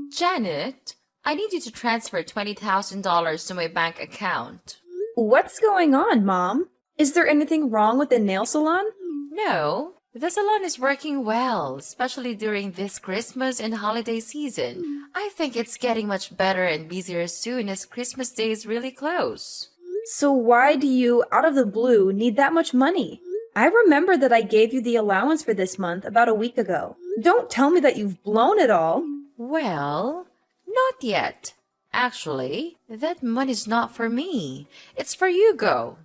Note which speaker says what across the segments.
Speaker 1: Janet, I need you to transfer $20,000 to my bank account.
Speaker 2: What's going on, Mom? Is there anything wrong with the nail salon?
Speaker 1: No, the salon is working well, especially during this Christmas and holiday season. I think it's getting much better and busier soon as Christmas Day is really close.
Speaker 2: So why do you, out of the blue, need that much money? I remember that I gave you the allowance for this month about a week ago. Don't tell me that you've blown it all.
Speaker 1: Well, not yet. Actually, that money's not for me. It's for Hugo.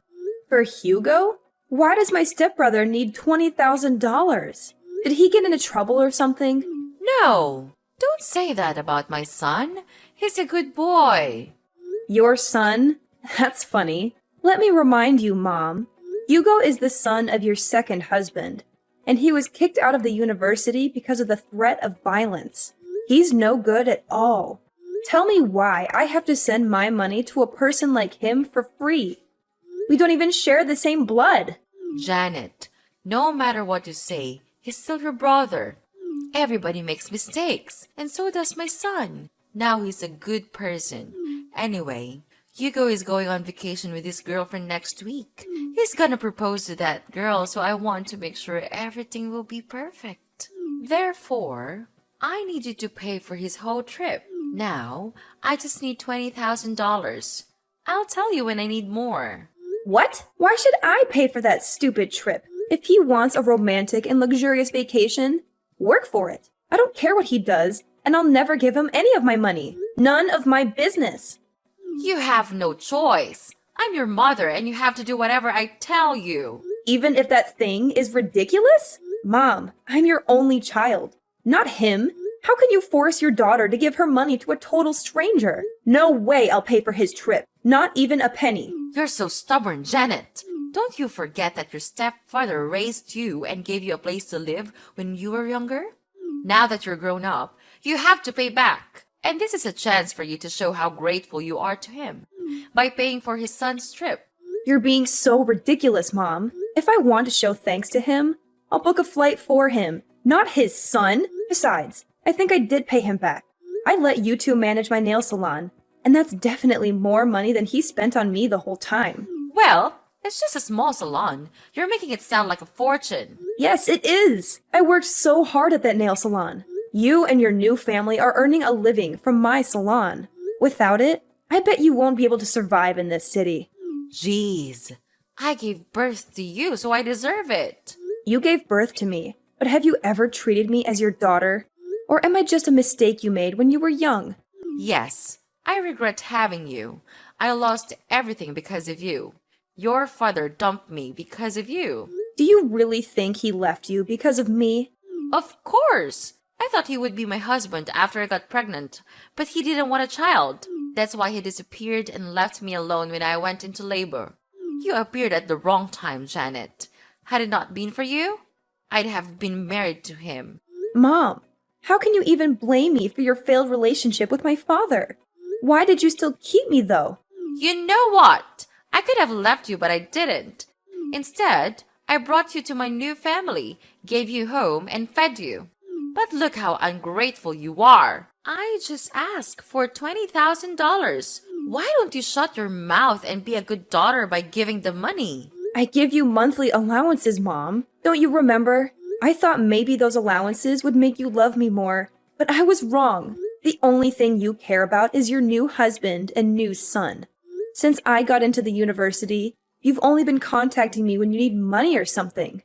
Speaker 2: For Hugo? Why does my stepbrother need $20,000? Did he get into trouble or something?
Speaker 1: No, don't say that about my son. He's a good boy.
Speaker 2: Your son? That's funny. Let me remind you, Mom. Hugo is the son of your second husband, and he was kicked out of the university because of the threat of violence. He's no good at all. Tell me why I have to send my money to a person like him for free. We don't even share the same blood.
Speaker 1: Janet, no matter what you say, he's still your brother. Everybody makes mistakes, and so does my son. Now he's a good person. Anyway, Hugo is going on vacation with his girlfriend next week. He's gonna propose to that girl, so I want to make sure everything will be perfect. Therefore, I need you to pay for his whole trip. Now, I just need $20,000. I'll tell you when I need more.
Speaker 2: What? Why should I pay for that stupid trip? If he wants a romantic and luxurious vacation, work for it. I don't care what he does, and I'll never give him any of my money. None of my business.
Speaker 1: You have no choice. I'm your mother, and you have to do whatever I tell you.
Speaker 2: Even if that thing is ridiculous? Mom, I'm your only child, not him. How can you force your daughter to give her money to a total stranger? No way I'll pay for his trip. Not even a penny.
Speaker 1: You're so stubborn, Janet. Don't you forget that your stepfather raised you and gave you a place to live when you were younger? Now that you're grown up, you have to pay back. And this is a chance for you to show how grateful you are to him by paying for his son's trip.
Speaker 2: You're being so ridiculous, Mom. If I want to show thanks to him, I'll book a flight for him, not his son. Besides, I think I did pay him back. I let you two manage my nail salon, and that's definitely more money than he spent on me the whole time.
Speaker 1: Well, it's just a small salon. You're making it sound like a fortune.
Speaker 2: Yes, it is. I worked so hard at that nail salon. You and your new family are earning a living from my salon. Without it, I bet you won't be able to survive in this city.
Speaker 1: Jeez, I gave birth to you, so I deserve it.
Speaker 2: You gave birth to me, but have you ever treated me as your daughter? Or am I just a mistake you made when you were young?
Speaker 1: Yes, I regret having you. I lost everything because of you. Your father dumped me because of you.
Speaker 2: Do you really think he left you because of me?
Speaker 1: Of course! I thought he would be my husband after I got pregnant, but he didn't want a child. That's why he disappeared and left me alone when I went into labor. You appeared at the wrong time, Janet. Had it not been for you, I'd have been married to him.
Speaker 2: Mom, how can you even blame me for your failed relationship with my father? Why did you still keep me, though?
Speaker 1: You know what? I could have left you, but I didn't. Instead, I brought you to my new family, gave you home, and fed you. But look how ungrateful you are. I just asked for $20,000. Why don't you shut your mouth and be a good daughter by giving the money?
Speaker 2: I give you monthly allowances, Mom. Don't you remember? I thought maybe those allowances would make you love me more, but I was wrong. The only thing you care about is your new husband and new son. Since I got into the university, you've only been contacting me when you need money or something.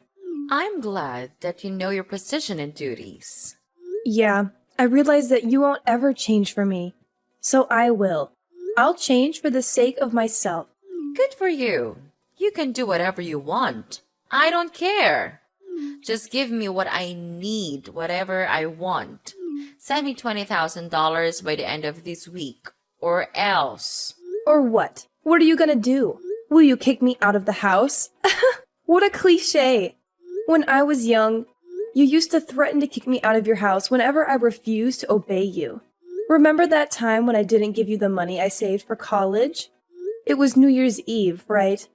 Speaker 1: I'm glad that you know your position and duties.
Speaker 2: Yeah, I realize that you won't ever change for me. So I will. I'll change for the sake of myself.
Speaker 1: Good for you. You can do whatever you want. I don't care. Just give me what I need, whatever I want. Send me $20,000 by the end of this week, or else.
Speaker 2: Or what? What are you gonna do? Will you kick me out of the house? What a cliche! When I was young, you used to threaten to kick me out of your house whenever I refused to obey you. Remember that time when I didn't give you the money I saved for college? It was New Year's Eve, right?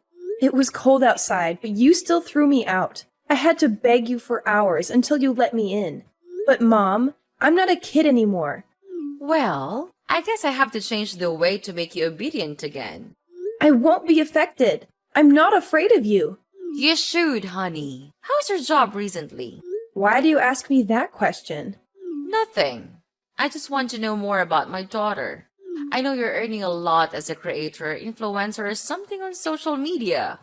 Speaker 2: It was cold outside, but you still threw me out. I had to beg you for hours until you let me in. But Mom, I'm not a kid anymore.
Speaker 1: Well, I guess I have to change the way to make you obedient again.
Speaker 2: I won't be affected. I'm not afraid of you.
Speaker 1: You should, honey. How's your job recently?
Speaker 2: Why do you ask me that question?
Speaker 1: Nothing. I just want to know more about my daughter. I know you're earning a lot as a creator, influencer, or something on social media.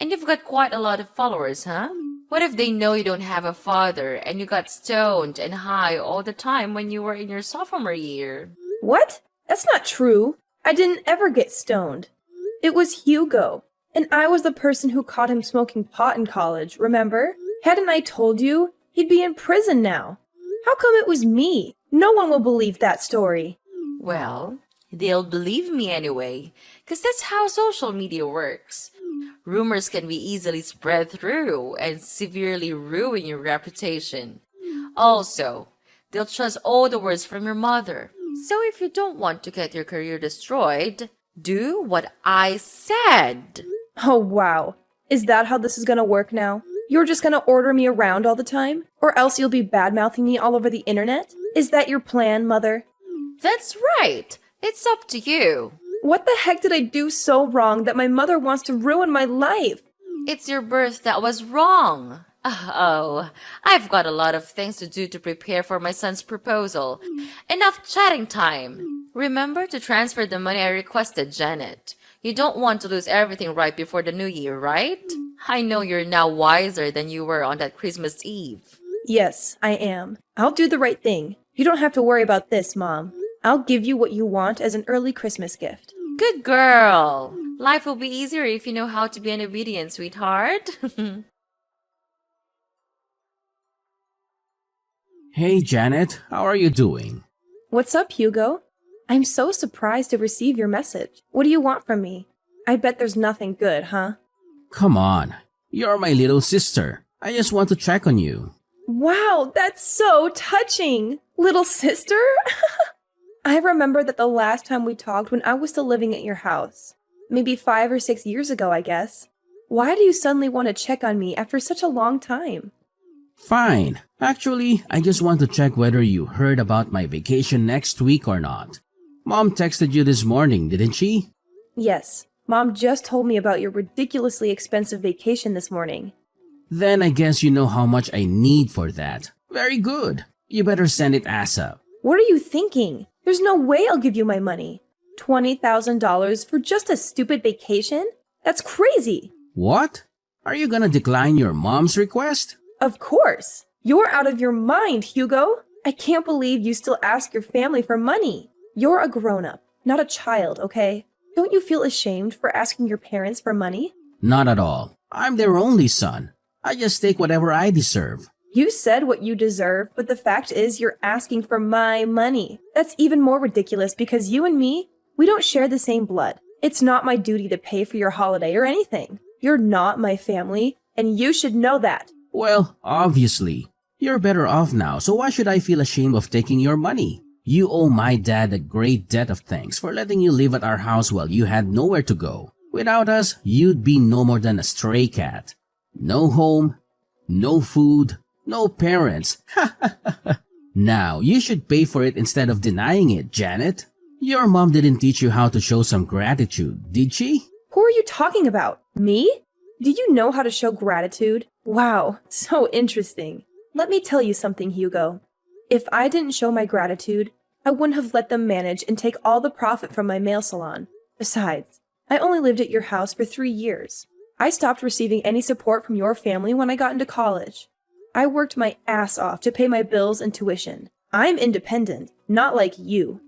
Speaker 1: And you've got quite a lot of followers, huh? What if they know you don't have a father and you got stoned and high all the time when you were in your sophomore year?
Speaker 2: What? That's not true. I didn't ever get stoned. It was Hugo. And I was the person who caught him smoking pot in college, remember? Hadn't I told you? He'd be in prison now. How come it was me? No one will believe that story.
Speaker 1: Well, they'll believe me anyway, 'cause that's how social media works. Rumors can be easily spread through and severely ruin your reputation. Also, they'll trust all the words from your mother. So if you don't want to get your career destroyed, do what I said.
Speaker 2: Oh, wow. Is that how this is gonna work now? You're just gonna order me around all the time? Or else you'll be bad-mouthing me all over the internet? Is that your plan, Mother?
Speaker 1: That's right. It's up to you.
Speaker 2: What the heck did I do so wrong that my mother wants to ruin my life?
Speaker 1: It's your birth that was wrong. Oh, I've got a lot of things to do to prepare for my son's proposal. Enough chatting time. Remember to transfer the money I requested, Janet. You don't want to lose everything right before the new year, right? I know you're now wiser than you were on that Christmas Eve.
Speaker 2: Yes, I am. I'll do the right thing. You don't have to worry about this, Mom. I'll give you what you want as an early Christmas gift.
Speaker 1: Good girl. Life will be easier if you know how to be an obedient sweetheart.
Speaker 3: Hey Janet, how are you doing?
Speaker 2: What's up, Hugo? I'm so surprised to receive your message. What do you want from me? I bet there's nothing good, huh?
Speaker 3: Come on, you're my little sister. I just want to check on you.
Speaker 2: Wow, that's so touching! Little sister? I remember that the last time we talked when I was still living at your house. Maybe 5 or 6 years ago, I guess. Why do you suddenly want to check on me after such a long time?
Speaker 3: Fine. Actually, I just want to check whether you heard about my vacation next week or not. Mom texted you this morning, didn't she?
Speaker 2: Yes, Mom just told me about your ridiculously expensive vacation this morning.
Speaker 3: Then I guess you know how much I need for that. Very good. You better send it ASAP.
Speaker 2: What are you thinking? There's no way I'll give you my money. $20,000 for just a stupid vacation? That's crazy!
Speaker 3: What? Are you gonna decline your mom's request?
Speaker 2: Of course! You're out of your mind, Hugo! I can't believe you still ask your family for money. You're a grown-up, not a child, okay? Don't you feel ashamed for asking your parents for money?
Speaker 3: Not at all. I'm their only son. I just take whatever I deserve.
Speaker 2: You said what you deserve, but the fact is you're asking for my money. That's even more ridiculous because you and me, we don't share the same blood. It's not my duty to pay for your holiday or anything. You're not my family, and you should know that.
Speaker 3: Well, obviously. You're better off now, so why should I feel ashamed of taking your money? You owe my dad a great debt of thanks for letting you live at our house while you had nowhere to go. Without us, you'd be no more than a stray cat. No home, no food, no parents. Now, you should pay for it instead of denying it, Janet. Your mom didn't teach you how to show some gratitude, did she?
Speaker 2: Who are you talking about? Me? Do you know how to show gratitude? Wow, so interesting. Let me tell you something, Hugo. If I didn't show my gratitude, I wouldn't have let them manage and take all the profit from my nail salon. Besides, I only lived at your house for 3 years. I stopped receiving any support from your family when I got into college. I worked my ass off to pay my bills and tuition. I'm independent, not like you.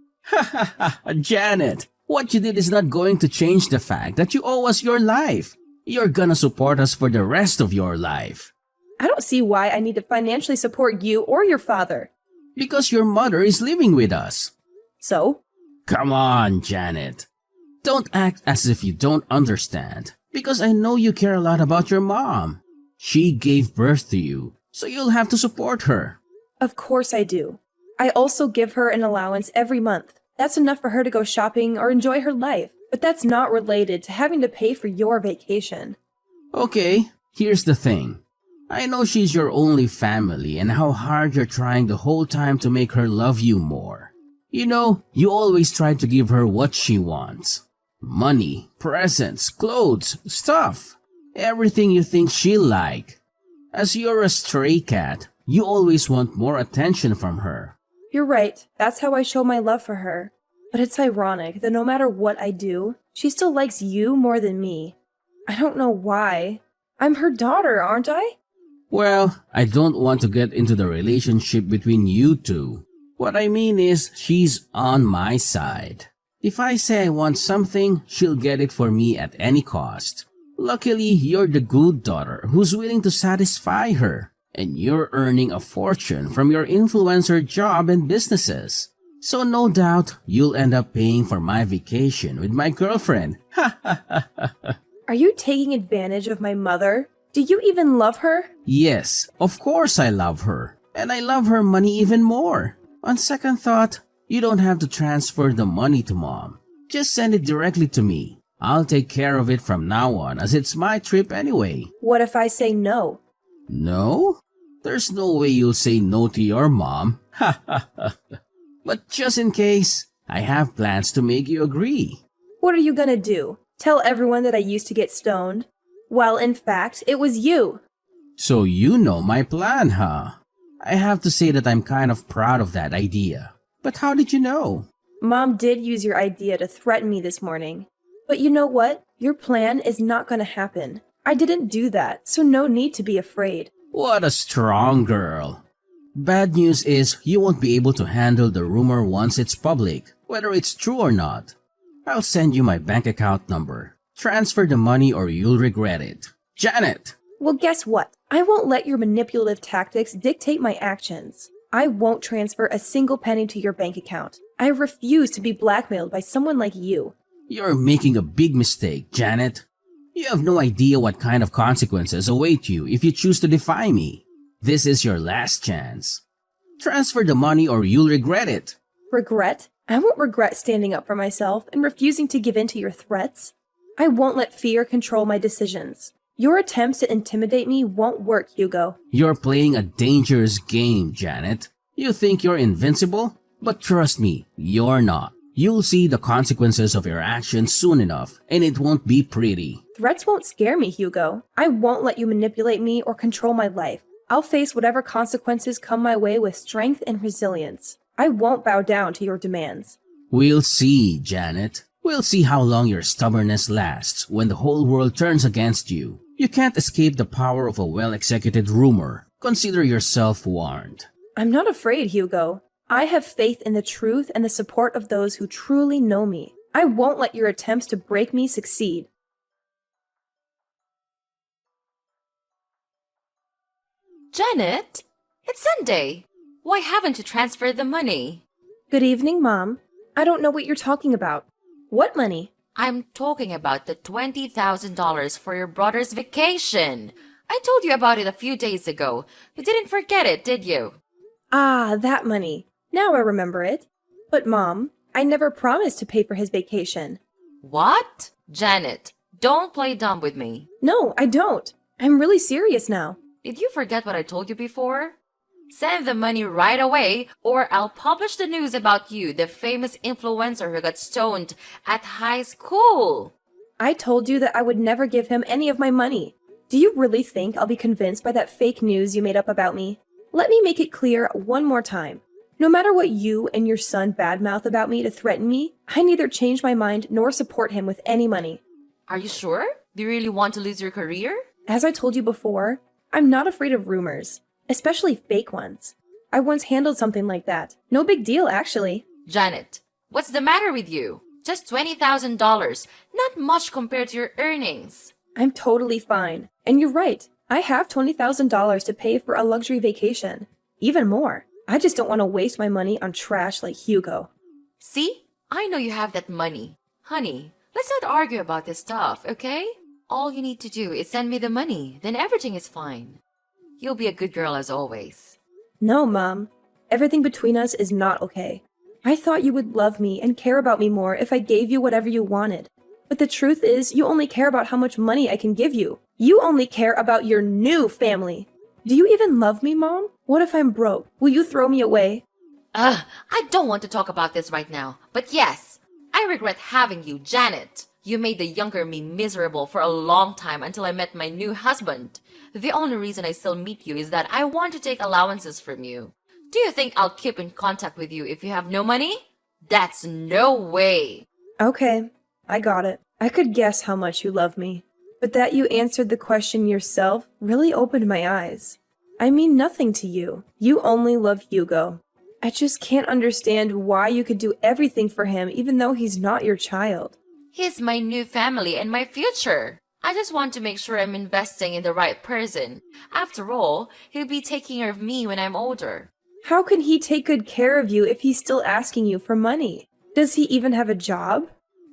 Speaker 3: Janet, what you did is not going to change the fact that you owe us your life. You're gonna support us for the rest of your life.
Speaker 2: I don't see why I need to financially support you or your father.
Speaker 3: Because your mother is living with us.
Speaker 2: So?
Speaker 3: Come on, Janet. Don't act as if you don't understand. Because I know you care a lot about your mom. She gave birth to you, so you'll have to support her.
Speaker 2: Of course I do. I also give her an allowance every month. That's enough for her to go shopping or enjoy her life. But that's not related to having to pay for your vacation.
Speaker 3: Okay, here's the thing. I know she's your only family and how hard you're trying the whole time to make her love you more. You know, you always try to give her what she wants. Money, presents, clothes, stuff. Everything you think she'll like. As you're a stray cat, you always want more attention from her.
Speaker 2: You're right, that's how I show my love for her. But it's ironic that no matter what I do, she still likes you more than me. I don't know why. I'm her daughter, aren't I?
Speaker 3: Well, I don't want to get into the relationship between you two. What I mean is, she's on my side. If I say I want something, she'll get it for me at any cost. Luckily, you're the good daughter who's willing to satisfy her, and you're earning a fortune from your influencer job and businesses. So no doubt, you'll end up paying for my vacation with my girlfriend.
Speaker 2: Are you taking advantage of my mother? Do you even love her?
Speaker 3: Yes, of course I love her. And I love her money even more. On second thought, you don't have to transfer the money to Mom. Just send it directly to me. I'll take care of it from now on as it's my trip anyway.
Speaker 2: What if I say no?
Speaker 3: No? There's no way you'll say no to your mom. But just in case, I have plans to make you agree.
Speaker 2: What are you gonna do? Tell everyone that I used to get stoned? Well, in fact, it was you.
Speaker 3: So you know my plan, huh? I have to say that I'm kind of proud of that idea. But how did you know?
Speaker 2: Mom did use your idea to threaten me this morning. But you know what? Your plan is not gonna happen. I didn't do that, so no need to be afraid.
Speaker 3: What a strong girl. Bad news is you won't be able to handle the rumor once it's public, whether it's true or not. I'll send you my bank account number. Transfer the money or you'll regret it. Janet!
Speaker 2: Well, guess what? I won't let your manipulative tactics dictate my actions. I won't transfer a single penny to your bank account. I refuse to be blackmailed by someone like you.
Speaker 3: You're making a big mistake, Janet. You have no idea what kind of consequences await you if you choose to defy me. This is your last chance. Transfer the money or you'll regret it.
Speaker 2: Regret? I won't regret standing up for myself and refusing to give in to your threats. I won't let fear control my decisions. Your attempts to intimidate me won't work, Hugo.
Speaker 3: You're playing a dangerous game, Janet. You think you're invincible? But trust me, you're not. You'll see the consequences of your actions soon enough, and it won't be pretty.
Speaker 2: Threats won't scare me, Hugo. I won't let you manipulate me or control my life. I'll face whatever consequences come my way with strength and resilience. I won't bow down to your demands.
Speaker 3: We'll see, Janet. We'll see how long your stubbornness lasts when the whole world turns against you. You can't escape the power of a well-executed rumor. Consider yourself warned.
Speaker 2: I'm not afraid, Hugo. I have faith in the truth and the support of those who truly know me. I won't let your attempts to break me succeed.
Speaker 1: Janet, it's Sunday. Why haven't you transferred the money?
Speaker 2: Good evening, Mom. I don't know what you're talking about. What money?
Speaker 1: I'm talking about the $20,000 for your brother's vacation. I told you about it a few days ago. You didn't forget it, did you?
Speaker 2: Ah, that money. Now I remember it. But Mom, I never promised to pay for his vacation.
Speaker 1: What? Janet, don't play dumb with me.
Speaker 2: No, I don't. I'm really serious now.
Speaker 1: Did you forget what I told you before? Send the money right away or I'll publish the news about you, the famous influencer who got stoned at high school.
Speaker 2: I told you that I would never give him any of my money. Do you really think I'll be convinced by that fake news you made up about me? Let me make it clear one more time. No matter what you and your son badmouth about me to threaten me, I neither change my mind nor support him with any money.
Speaker 1: Are you sure? Do you really want to lose your career?
Speaker 2: As I told you before, I'm not afraid of rumors, especially fake ones. I once handled something like that. No big deal, actually.
Speaker 1: Janet, what's the matter with you? Just $20,000, not much compared to your earnings.
Speaker 2: I'm totally fine. And you're right. I have $20,000 to pay for a luxury vacation. Even more. I just don't want to waste my money on trash like Hugo.
Speaker 1: See? I know you have that money. Honey, let's not argue about this stuff, okay? All you need to do is send me the money, then everything is fine. You'll be a good girl as always.
Speaker 2: No, Mom. Everything between us is not okay. I thought you would love me and care about me more if I gave you whatever you wanted. But the truth is, you only care about how much money I can give you. You only care about your new family. Do you even love me, Mom? What if I'm broke? Will you throw me away?
Speaker 1: I don't want to talk about this right now, but yes, I regret having you, Janet. You made the younger me miserable for a long time until I met my new husband. The only reason I still meet you is that I want to take allowances from you. Do you think I'll keep in contact with you if you have no money? That's no way.
Speaker 2: Okay, I got it. I could guess how much you love me. But that you answered the question yourself really opened my eyes. I mean nothing to you. You only love Hugo. I just can't understand why you could do everything for him even though he's not your child.
Speaker 1: He's my new family and my future. I just want to make sure I'm investing in the right person. After all, he'll be taking care of me when I'm older.
Speaker 2: How can he take good care of you if he's still asking you for money? Does he even have a job?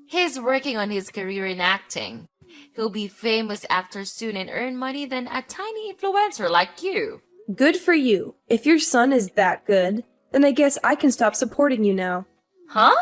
Speaker 1: He's working on his career in acting. He'll be famous actor soon and earn money than a tiny influencer like you.
Speaker 2: Good for you. If your son is that good, then I guess I can stop supporting you now.
Speaker 1: Huh?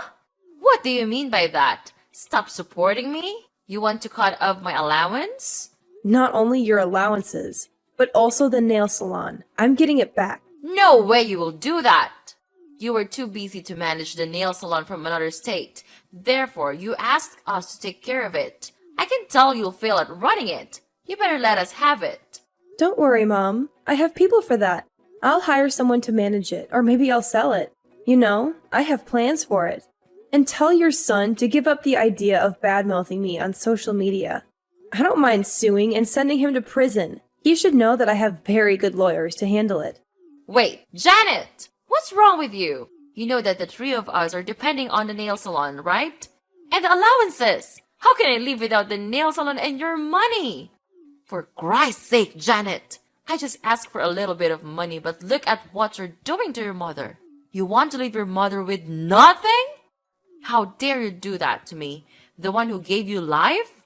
Speaker 1: What do you mean by that? Stop supporting me? You want to cut off my allowance?
Speaker 2: Not only your allowances, but also the nail salon. I'm getting it back.
Speaker 1: No way you will do that. You were too busy to manage the nail salon from another state. Therefore, you asked us to take care of it. I can tell you'll fail at running it. You better let us have it.
Speaker 2: Don't worry, Mom. I have people for that. I'll hire someone to manage it, or maybe I'll sell it. You know, I have plans for it. And tell your son to give up the idea of bad-mouthing me on social media. I don't mind suing and sending him to prison. He should know that I have very good lawyers to handle it.
Speaker 1: Wait, Janet! What's wrong with you? You know that the three of us are depending on the nail salon, right? And the allowances! How can I live without the nail salon and your money? For Christ's sake, Janet! I just asked for a little bit of money, but look at what you're doing to your mother. You want to leave your mother with nothing? How dare you do that to me, the one who gave you life?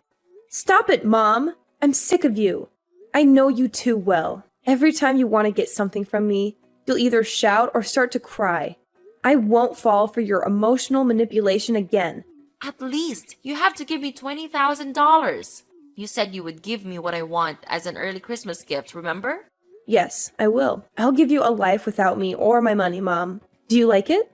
Speaker 2: Stop it, Mom! I'm sick of you. I know you too well. Every time you want to get something from me, you'll either shout or start to cry. I won't fall for your emotional manipulation again.
Speaker 1: At least you have to give me $20,000. You said you would give me what I want as an early Christmas gift, remember?
Speaker 2: Yes, I will. I'll give you a life without me or my money, Mom. Do you like it?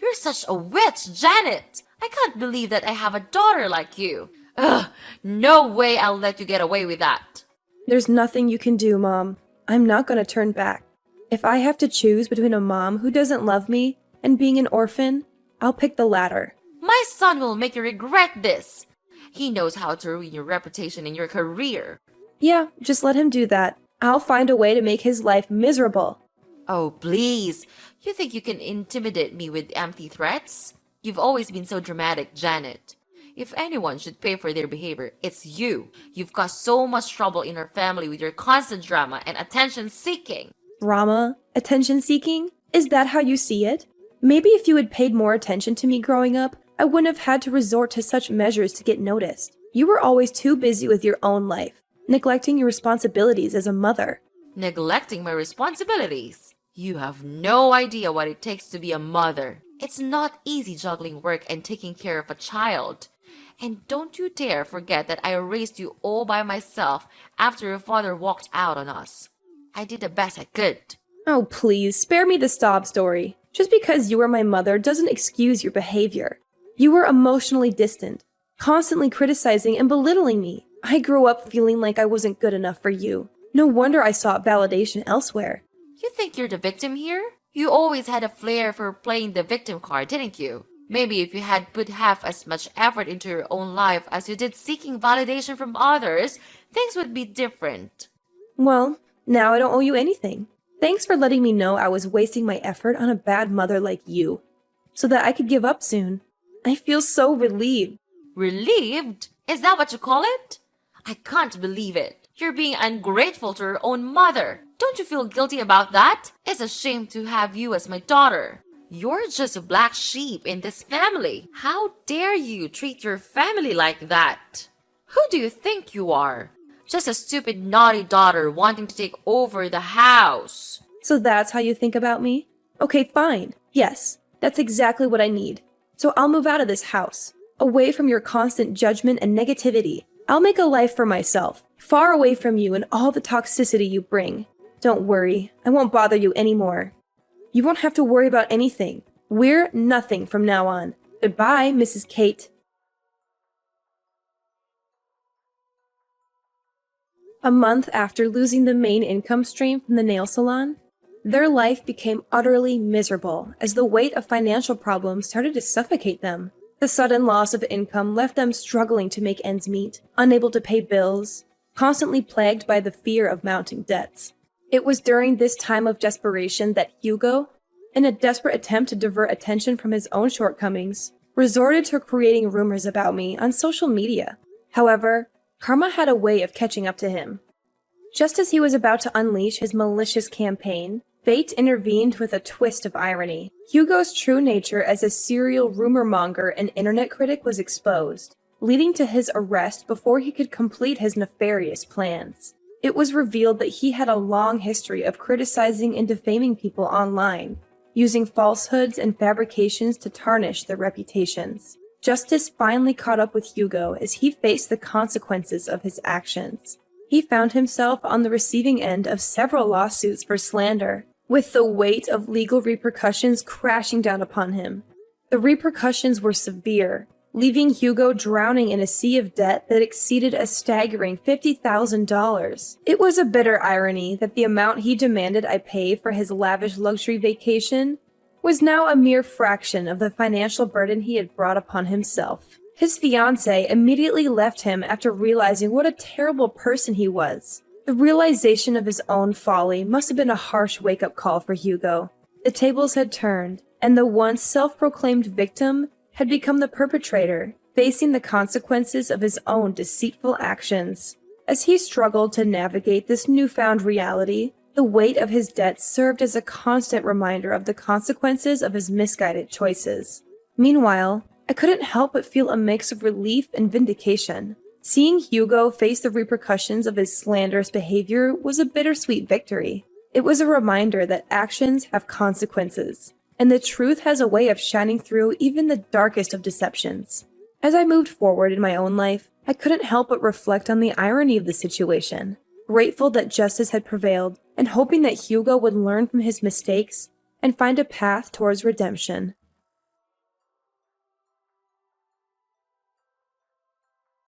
Speaker 1: You're such a witch, Janet! I can't believe that I have a daughter like you. Ugh, no way I'll let you get away with that.
Speaker 2: There's nothing you can do, Mom. I'm not going to turn back. If I have to choose between a mom who doesn't love me and being an orphan, I'll pick the latter.
Speaker 1: My son will make you regret this. He knows how to ruin your reputation and your career.
Speaker 2: Yeah, just let him do that. I'll find a way to make his life miserable.
Speaker 1: Oh, please. You think you can intimidate me with empty threats? You've always been so dramatic, Janet. If anyone should pay for their behavior, it's you. You've caused so much trouble in our family with your constant drama and attention-seeking.
Speaker 2: Drama? Attention-seeking? Is that how you see it? Maybe if you had paid more attention to me growing up, I wouldn't have had to resort to such measures to get noticed. You were always too busy with your own life, neglecting your responsibilities as a mother.
Speaker 1: Neglecting my responsibilities? You have no idea what it takes to be a mother. It's not easy juggling work and taking care of a child. And don't you dare forget that I raised you all by myself after your father walked out on us. I did the best I could.
Speaker 2: Oh, please, spare me the sob story. Just because you were my mother doesn't excuse your behavior. You were emotionally distant, constantly criticizing and belittling me. I grew up feeling like I wasn't good enough for you. No wonder I sought validation elsewhere.
Speaker 1: You think you're the victim here? You always had a flair for playing the victim card, didn't you? Maybe if you had put half as much effort into your own life as you did seeking validation from others, things would be different.
Speaker 2: Well, now I don't owe you anything. Thanks for letting me know I was wasting my effort on a bad mother like you, so that I could give up soon. I feel so relieved.
Speaker 1: Relieved? Is that what you call it? I can't believe it. You're being ungrateful to your own mother. Don't you feel guilty about that? It's a shame to have you as my daughter. You're just a black sheep in this family. How dare you treat your family like that? Who do you think you are? Just a stupid, naughty daughter wanting to take over the house.
Speaker 2: So that's how you think about me? Okay, fine. Yes, that's exactly what I need. So I'll move out of this house, away from your constant judgment and negativity. I'll make a life for myself, far away from you and all the toxicity you bring. Don't worry, I won't bother you anymore. You won't have to worry about anything. We're nothing from now on. Goodbye, Mrs. Kate. A month after losing the main income stream from the nail salon, their life became utterly miserable as the weight of financial problems started to suffocate them. The sudden loss of income left them struggling to make ends meet, unable to pay bills, constantly plagued by the fear of mounting debts. It was during this time of desperation that Hugo, in a desperate attempt to divert attention from his own shortcomings, resorted to creating rumors about me on social media. However, karma had a way of catching up to him. Just as he was about to unleash his malicious campaign, fate intervened with a twist of irony. Hugo's true nature as a serial rumor monger and internet critic was exposed, leading to his arrest before he could complete his nefarious plans. It was revealed that he had a long history of criticizing and defaming people online, using falsehoods and fabrications to tarnish their reputations. Justice finally caught up with Hugo as he faced the consequences of his actions. He found himself on the receiving end of several lawsuits for slander, with the weight of legal repercussions crashing down upon him. The repercussions were severe, leaving Hugo drowning in a sea of debt that exceeded a staggering $50,000. It was a bitter irony that the amount he demanded I pay for his lavish luxury vacation was now a mere fraction of the financial burden he had brought upon himself. His fiancée immediately left him after realizing what a terrible person he was. The realization of his own folly must have been a harsh wake-up call for Hugo. The tables had turned, and the once self-proclaimed victim had become the perpetrator, facing the consequences of his own deceitful actions. As he struggled to navigate this newfound reality, the weight of his debts served as a constant reminder of the consequences of his misguided choices. Meanwhile, I couldn't help but feel a mix of relief and vindication. Seeing Hugo face the repercussions of his slanderous behavior was a bittersweet victory. It was a reminder that actions have consequences, and the truth has a way of shining through even the darkest of deceptions. As I moved forward in my own life, I couldn't help but reflect on the irony of the situation, grateful that justice had prevailed, and hoping that Hugo would learn from his mistakes and find a path towards redemption.